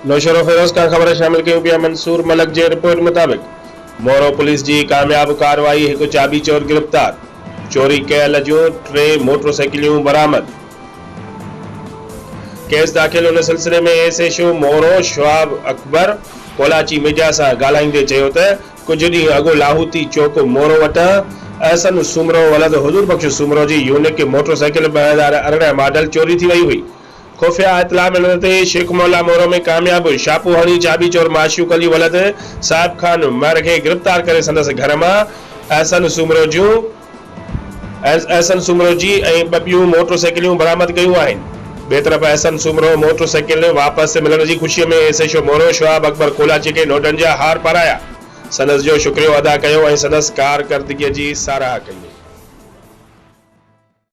नौशरो फिरोज़ खां ख़बर शामिल कयूं पिया। मंसूर मलक जे रिपोर्ट मुताबिक़ मोरो पुलिस जी कामयाब कार्रवाई, एक चाबी चोर गिरफ्तार, चोरी कयल जूं 3 मोटरसाइकिलूं बरामद। केस दाख़िल उन सिलसिले में एसएचओ मोरो शवाब अकबर कोलाची मीडिया सां ॻाल्हाईंदे चयो त कुझु ॾींहं अॻु लाहौती चौक मोरो वटां अहसन सुमरो वलद हुजूर बख्श सुमरो जी यूनिक मोटरसाइकिल 2018 मॉडल चोरी थी वई हुई। खुफ़िया इतला मिलण ते शेख मौला मोरो में कामयाब छापो हणी चाबी चोर माशूक अली वलद साहिब खान उमर खे गिरफ़्तार करे संदसि घर मां अहसन सुमरो जी ऐं 2 ॿियूं मोटरसाइकिलूं बरामद कयूं आहिनि। ॿिए तरफ़ अहसन सुमरो मोटरसाइकिल वापसि मिलण जी ख़ुशीअ में एसएचओ मोरो शवाब अकबर कोलाची के नोटनि जा हार पाराया, संदसि जो शुक्रियो अदा कयो ऐं संदसि कारकर्दगीअ जी साराह कई।